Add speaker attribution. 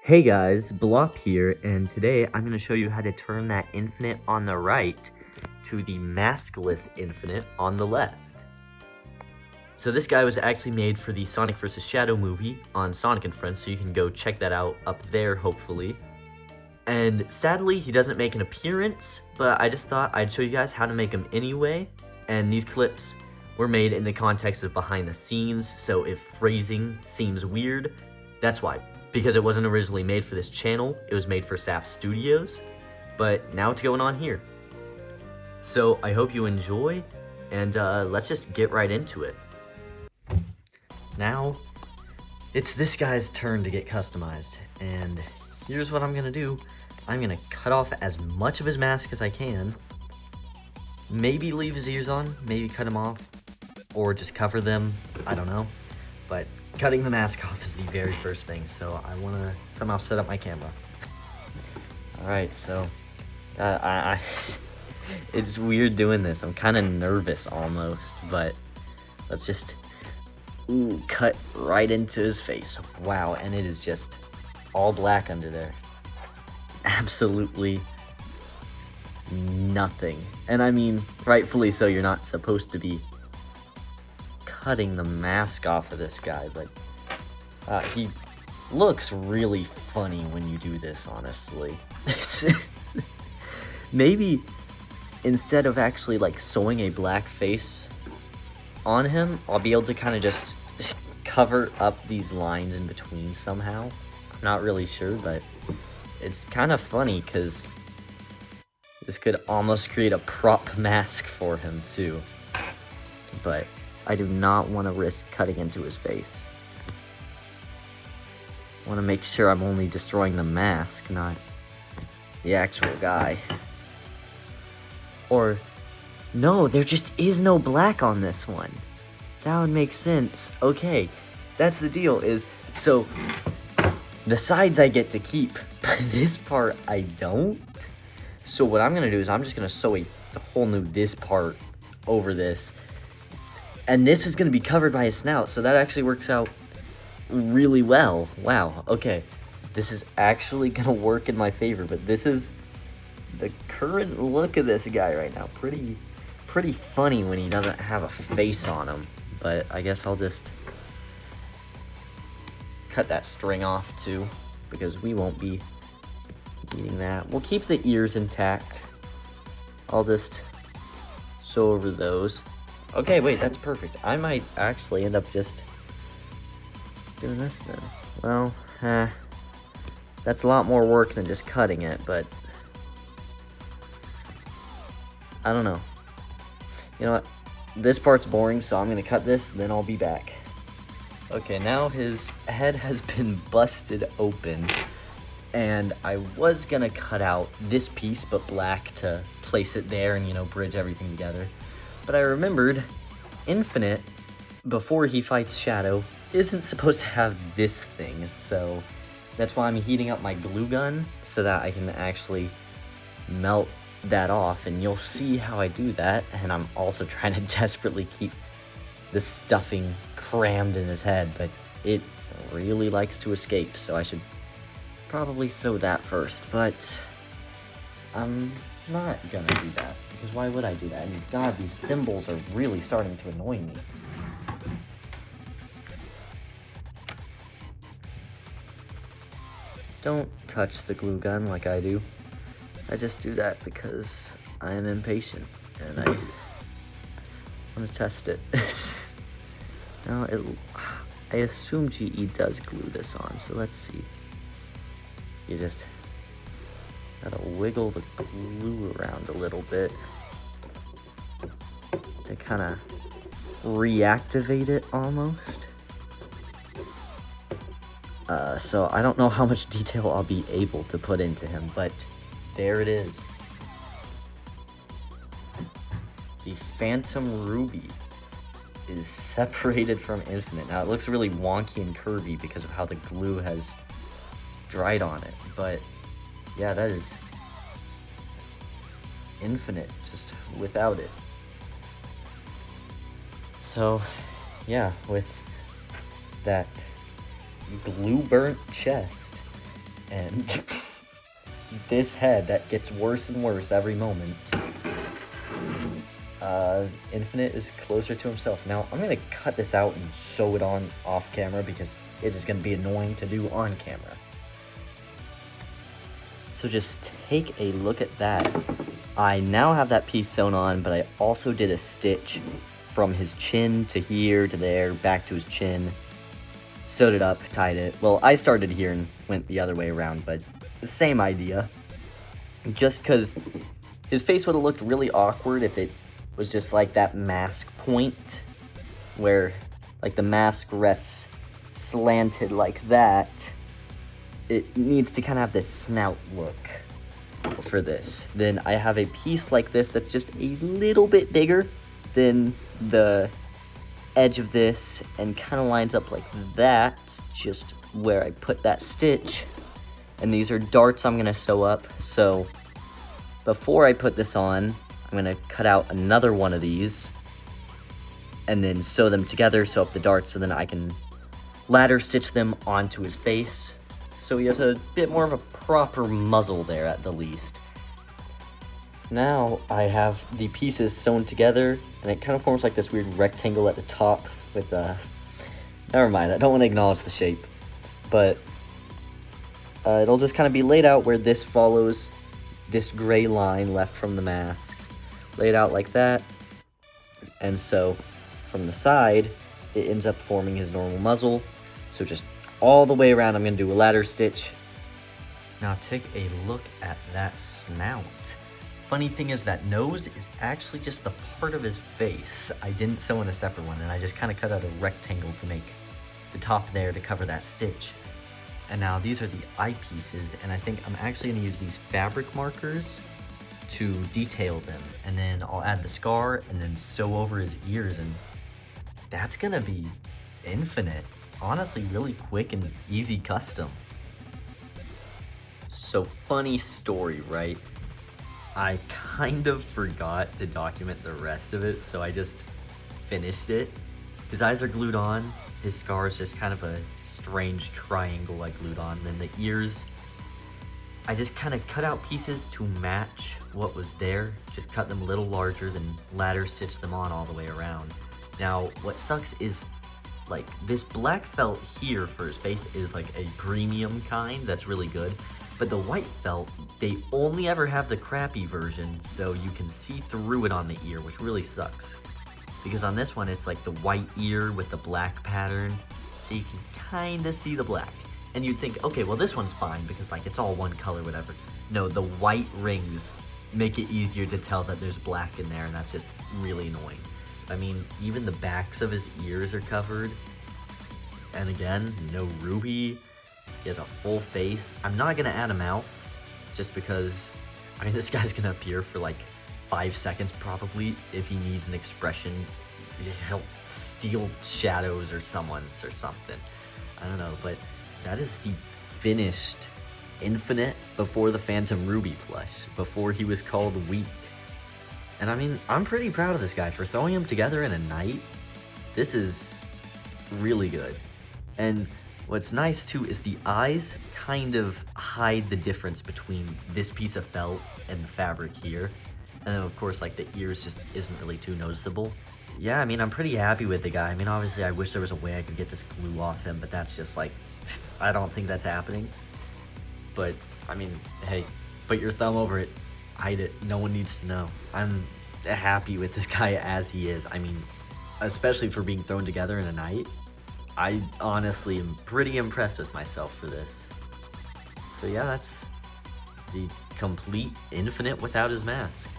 Speaker 1: Hey guys, Blop here, and today I'm going to show you how to turn that infinite on the right to the maskless infinite on the left. So this guy was actually made for the Sonic vs. Shadow movie on Sonic and Friends, so you can go check that out up there, hopefully. And sadly, he doesn't make an appearance, but I just thought I'd show you guys how to make him anyway. And these clips were made in the context of behind the scenes, so if phrasing seems weird, that's why. Because it wasn't originally made for this channel, it was made for SAF Studios, but now it's going on here. So I hope you enjoy, and let's just get right into it. Now, it's this guy's turn to get customized, and here's what I'm gonna do. I'm gonna cut off as much of his mask as I can, maybe leave his ears on, maybe cut him off, or just cover them, I don't know. But cutting the mask off is the very first thing, so I want to somehow set up my camera. Alright, so it's weird doing this. I'm kind of nervous almost, but let's just cut right into his face. Wow, and it is just all black under there. Absolutely nothing. And I mean, rightfully so, you're not supposed to be cutting the mask off of this guy, but he looks really funny when you do this, honestly. Maybe instead of actually like sewing a black face on him, I'll be able to kind of just cover up these lines in between somehow. I'm not really sure, but it's kind of funny because this could almost create a prop mask for him too. But I do not want to risk cutting into his face. I want to make sure I'm only destroying the mask, not the actual guy. Or, no, there just is no black on this one. That would make sense. Okay, that's the deal is, so the sides I get to keep, but this part I don't. So what I'm going to do is I'm just going to sew a whole new this part over this. And this is going to be covered by his snout, so that actually works out really well. Wow, okay. This is actually going to work in my favor, but this is the current look of this guy right now. Pretty funny when he doesn't have a face on him, but I guess I'll just cut that string off too, because we won't be needing that. We'll keep the ears intact. I'll just sew over those. Okay, wait, that's perfect. I might actually end up just doing this then. Well, that's a lot more work than just cutting it, but I don't know. You know what? This part's boring, so I'm gonna cut this, then I'll be back. Okay, now his head has been busted open, and I was gonna cut out this piece, but black, to place it there and, you know, bridge everything together. But I remembered Infinite, before he fights Shadow, isn't supposed to have this thing, so that's why I'm heating up my glue gun so that I can actually melt that off, and you'll see how I do that. And I'm also trying to desperately keep the stuffing crammed in his head, but it really likes to escape, so I should probably sew that first, but I'm not gonna do that. Because why would I do that? And God, these thimbles are really starting to annoy me. Don't touch the glue gun like I do. I just do that because I am impatient and I want to test it. Now, I assume GE does glue this on, so let's see. You just gotta wiggle the glue around a little bit to kind of reactivate it almost. So I don't know how much detail I'll be able to put into him, but there it is. The Phantom Ruby is separated from Infinite. Now it looks really wonky and curvy because of how the glue has dried on it, but yeah, that is Infinite, just without it. So, yeah, with that glue burnt chest And this head that gets worse and worse every moment. Infinite is closer to himself. Now, I'm going to cut this out and sew it on off camera because it is going to be annoying to do on camera. So just take a look at that. I now have that piece sewn on, but I also did a stitch from his chin to here to there, back to his chin. Sewed it up, tied it. Well, I started here and went the other way around, but the same idea. Just because his face would have looked really awkward if it was just like that mask point, where like the mask rests slanted like that. It needs to kind of have this snout look for this. Then I have a piece like this that's just a little bit bigger than the edge of this and kind of lines up like that, just where I put that stitch. And these are darts I'm gonna sew up. So before I put this on, I'm gonna cut out another one of these and then sew them together, sew up the darts, so then I can ladder stitch them onto his face, so he has a bit more of a proper muzzle there at the least. Now I have the pieces sewn together, and it kind of forms like this weird rectangle at the top with never mind, I don't want to acknowledge the shape, but it'll just kind of be laid out where this follows this gray line left from the mask. Laid out like that, and so from the side, it ends up forming his normal muzzle. So just all the way around, I'm going to do a ladder stitch. Now take a look at that snout. Funny thing is that nose is actually just the part of his face. I didn't sew in a separate one, and I just kind of cut out a rectangle to make the top there to cover that stitch. And now these are the eyepieces, and I think I'm actually going to use these fabric markers to detail them. And then I'll add the scar and then sew over his ears, and that's going to be Infinite. Honestly, really quick and easy custom. So funny story, right? I kind of forgot to document the rest of it, so I just finished it. His eyes are glued on, his scar is just kind of a strange triangle I glued on, and then the ears, I just kind of cut out pieces to match what was there, just cut them a little larger, then ladder stitch them on all the way around. Now, what sucks is, like, this black felt here for his face is like a premium kind that's really good, but the white felt, they only ever have the crappy version, so you can see through it on the ear, which really sucks. Because on this one, it's like the white ear with the black pattern, so you can kind of see the black. And you'd think, okay, well this one's fine because like it's all one color, whatever. No, the white rings make it easier to tell that there's black in there, and that's just really annoying. I mean, even the backs of his ears are covered. And again, no ruby. He has a full face. I'm not gonna add a mouth, just because, I mean, this guy's gonna appear for like 5 seconds probably. If he needs an expression, he'll steal shadows or someone's or something. I don't know, but that is the finished Infinite before the Phantom Ruby plush, before he was called weak. And I mean, I'm pretty proud of this guy for throwing him together in a night. This is really good. And what's nice too is the eyes kind of hide the difference between this piece of felt and the fabric here. And then of course, like, the ears just isn't really too noticeable. Yeah, I mean, I'm pretty happy with the guy. I mean, obviously I wish there was a way I could get this glue off him, but that's just like, I don't think that's happening. But I mean, hey, put your thumb over it, hide it, no one needs to know. I'm happy with this guy as he is. I mean, especially for being thrown together in a night. I honestly am pretty impressed with myself for this. So yeah, that's the complete Infinite without his mask.